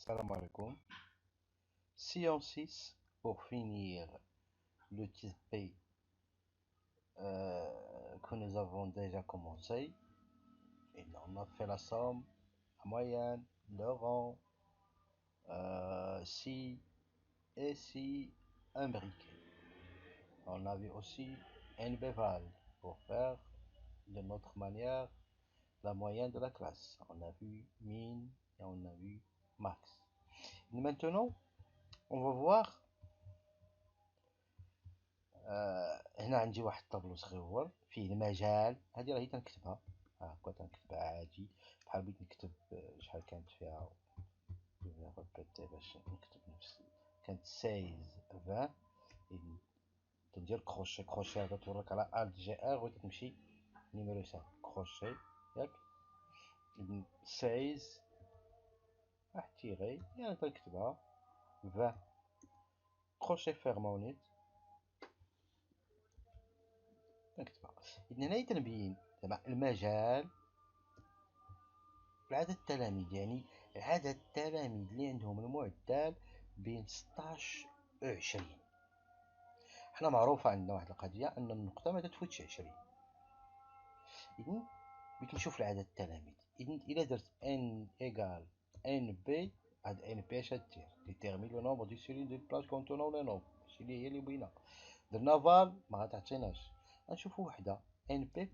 Salam alaikum. Séance 6 pour finir le type P que nous avons déjà commencé. Et on a fait la somme, la moyenne, le rang, si et si imbriqué. On a vu aussi NBVAL pour faire de notre manière la moyenne de la classe. On a vu min et on a vu max. Et maintenant, on va voir. هنا عندي واحد الطابلو صغيور فيه المجال. هذه راهي تنكتبها، هاكا تنكتبها عادي. بحال بغيت نكتب شحال كانت فيها ريبيتي باش نكتب نفس. كانت 16 20. تندير كروشي. كروشي هذا تورك على الت جي ار وتمشي نيميرو 5 كروشي ياك. 16 واحد تيغي يعني تنكتبها 20 كروشي فيرمونيت نكتبها. إذن هنا تنبين زعما المجال عدد التلاميذ، يعني عدد التلاميذ اللي عندهم المعدل بين 16 و 20. حنا معروفة عندنا واحد القضية أن النقطة ما تتفوتش 20. إذن بغيت نشوف العدد التلاميذ. إذن إلا درت ان إيكال ان بي، هاد ان بي اش غدير ديتيرمين لو نومبر دو سيرين دو بلاج كونتونون لو نومبر، ماشي اللي هي اللي بغينا. درنا فال ما غتعطيناش. غنشوفو وحدة ان بي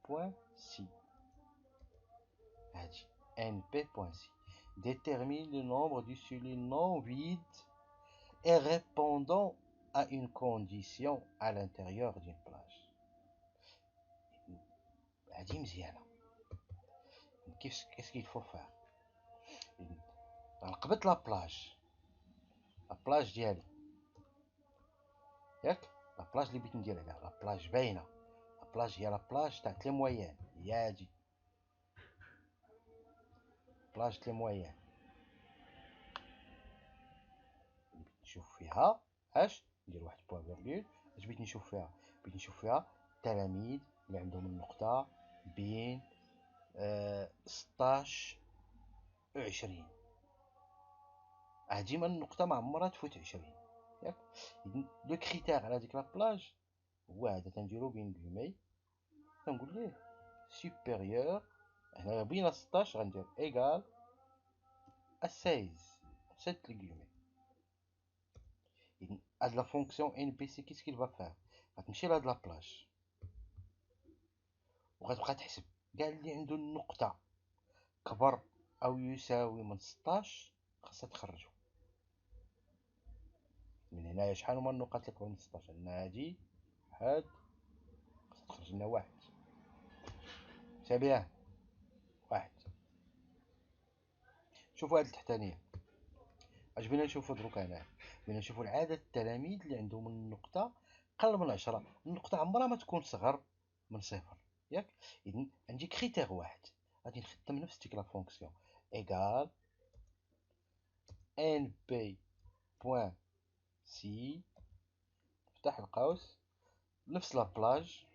بوان سي. هادي np.c détermine le nombre de cellules non vides et répondant à une condition à l'intérieur d'une plage. هادي مزيانة. qu'est-ce qu'il faut faire؟ غنقبض لا بلاج ديالي ياك. لا بلاج اللي بغيت ندير عليها لا بلاج باينة. لا بلاج هي لا بلاج تاع لي مويان، هي هادي بلاج لي مويان. نشوف فيها اش ندير واحد بوان فيرغول. اش بغيت نشوف فيها؟ بغيت نشوف فيها التلاميذ اللي عندهم النقطة بين 16 و 20. ديما النقطة ما عمرها تفوت 20 ياك. إذن لو كريتير على ديك لابلاج هو هذا، تنديرو بين كلمي تنقول ليه سوبيريور. هنا بين 16 غندير ايكال 16 سيت كلمي. إذن هاد لا فونكسيون ان بي سي كيس كيل فا فار؟ غتمشي لهاد لابلاج وغتبقى تحسب كاع اللي عنده النقطة كبر أو يساوي من 16 خاصها تخرجو. من هنايا شحال هما النقاط اللي كبر من 16؟ عندنا هادي واحد، خاصها تخرج لنا واحد. بيان واحد. شوفوا هاد التحتانية اش بينا نشوفو دروكا هنايا. بينا نشوفو العدد التلاميذ اللي عندهم النقطة قل من 10. النقطة عمرها ما تكون صغر من صفر ياك. إذن عندي كريتير واحد غادي نخدم نفس ديك لا فونكسيون ايكال ان بي بوان سي، نفتح القوس نفس لابلاج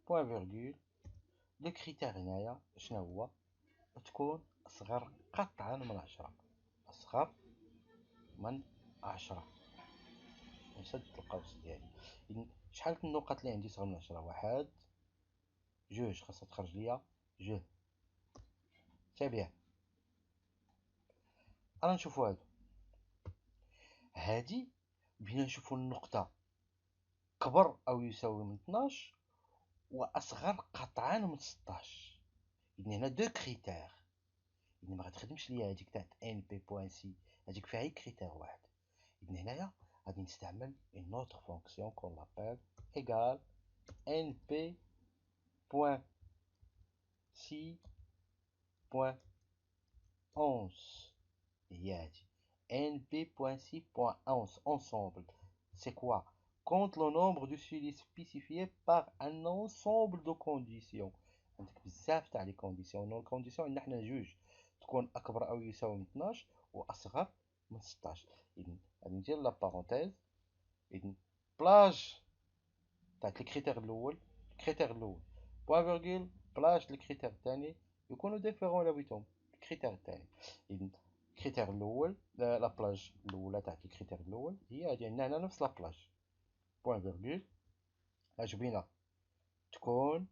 بوان فيرغول. لو كريتير هنايا شنو هو؟ تكون أصغر قطعا من 10. أصغر من 10. نسد القوس ديالي. إذن شحال النقط اللي عندي صغر من 10؟ واحد، جوج، خاصها تخرج ليا جوج. بيان. أنا نشوفو هادو. هادي بغينا نشوفو النقطة كبر أو يساوي من 12 وأصغر قطعا من 16. إذن هنا دو كريتير. إذن مغتخدمش ليا هاديك تاع ان بي بوان سي، هاديك فيها غي كريتير واحد. إذن هنايا غادي نستعمل اون اوتر فونكسيون كون لابيل ايكال ان بي بوان سي بوان 11. هي هادي np.c.11 ensemble. C'est quoi? Compte le nombre de cellules spécifiées par un ensemble de conditions. عندك بزاف تاع لي كونديسيون. الكونديسيون عندنا حنا جوج، تكون اكبر او يساوي من 12 واصغر من 16. اذن غادي ندير لا بارونتيز. اذن بلاج تاع الكريتير الاول، الكريتير الاول بوان فيرغول بلاش الكريتير الثاني يكونوا ديفيرون على بيتهم. الكريتير الثاني، إذن الكريتير الأول، لا بلاج الأولى تاع الكريتير الأول هي هادي عندنا هنا نفس لا بلاج، بوان فيرغول، اش بينا تكون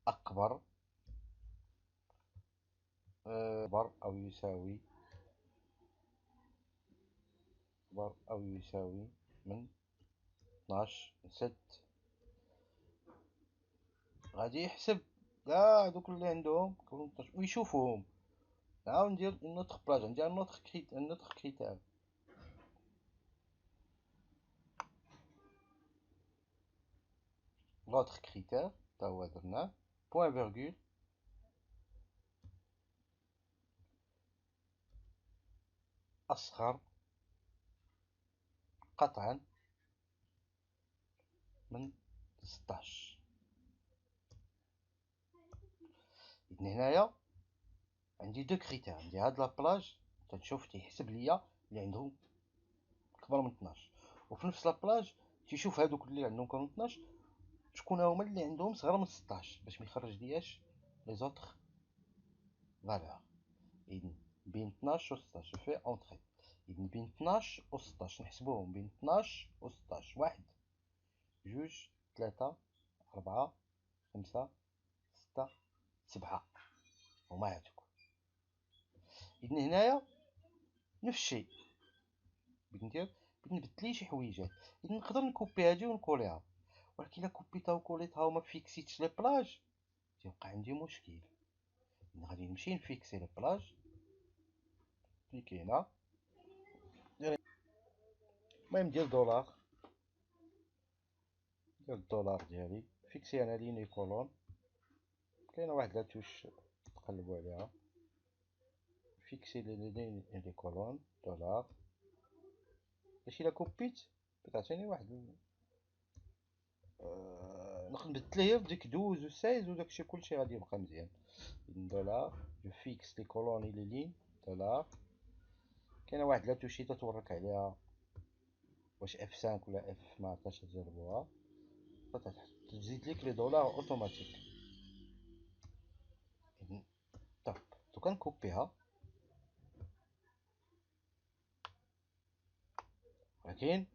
أكبر أكبر أو يساوي أكبر أو يساوي من 12 ست. غادي يحسب كاع دوك اللي عندهم كون 12 ويشوفوهم. نعاود ندير اون اوتر بلاج، ندير ان اوتر كريتير. لوتر كريتير تا هو درناه بوان فيرغول أصغر قطعا من 16. إذن هنايا عندي دو كريتير، عندي هاد لابلاج تنشوف تيحسب ليا اللي عندهم كبر من 12، وفي نفس لابلاج تيشوف هادوك اللي عندهم كبر من 12 شكون هما اللي عندهم صغر من 16 باش ميخرج لياش لي زوطخ فالور. إذن بين 12 و 16 جو في اونتري. إذن بين 12 و 16 نحسبوهم، بين 12 و 16 واحد جوج ثلاثة أربعة خمسة ستة سبعة هما هادوك. إذن هنايا نفس الشيء بغيت ندير، بغيت نبدل شي حويجات. إذن نقدر نكوبي هادي ونكوليها، ولكن إلا كوبيتها وكوليتها وما فيكسيتش لي بلاج تيوقع عندي مشكل. إذن غادي نمشي نفيكسي لي بلاج، كليكي هنا، المهم ندير دولار، ندير الدولار ديالي، فيكسي انا ليني كولون، كاينه واحد لاتوش تقلبو عليها، فيكسي لي كولون دولار. باش الا كوبيت تعطيني واحد نقدر نبدل في ديك 12 و 16 وداكشي كلشي غادي يبقى مزيان. دولار جو فيكس لي كولون لي لين دولار. كاينه واحد لاتوشي تتورك عليها واش اف 5 ولا اف ما عرفتش تجربوها، تزيد ليك لي دولار اوتوماتيك. طب دوكا نكوبيها، ولكن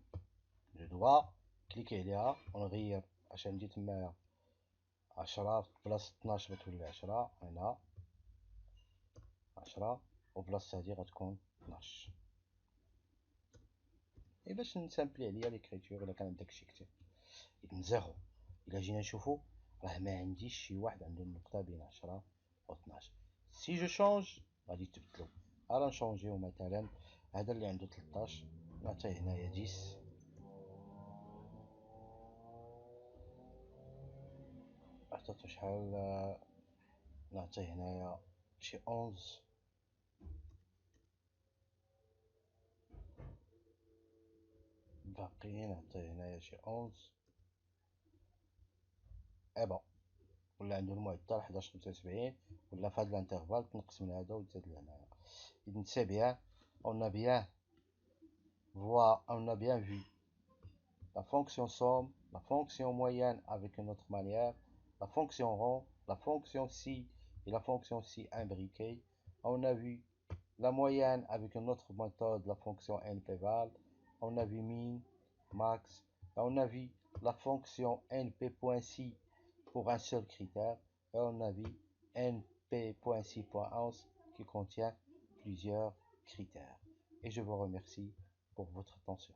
جو دوا كليكي عليها ونغير اش عندي تمايا 10 بلاصة 12 غتولي 10 هنا 10 وبلاصة هادي غتكون 12. اي باش نسامبلي عليا ليكريتور الا كان عندك شي كتير. إذن زيرو، الا جينا نشوفو راه ما عنديش شي واحد عنده النقطة بين 10 و 12. سي جو شونج غادي تبدلو. غادي نشونجيو مثلا هذا اللي عنده 13 نعطيه هنايا 10، عطاتو شحال نعطيه هنايا شي 11، باقي نعطيه هنايا شي 11. اي بون ولا عنده المعدل 11.75، ولا في هاد الانترفال تنقص من هذا وتزاد لهنايا. إذن سي بيان، on a bien vu la fonction somme, la fonction moyenne avec une autre manière, la fonction rond, la fonction si et la fonction si imbriquée. On a vu la moyenne avec une autre méthode, la fonction npval. On a vu min, max. On a vu la fonction np.si pour un seul critère. Et on a vu np.si.11 qui contient plusieurs critères. Et je vous remercie pour votre attention.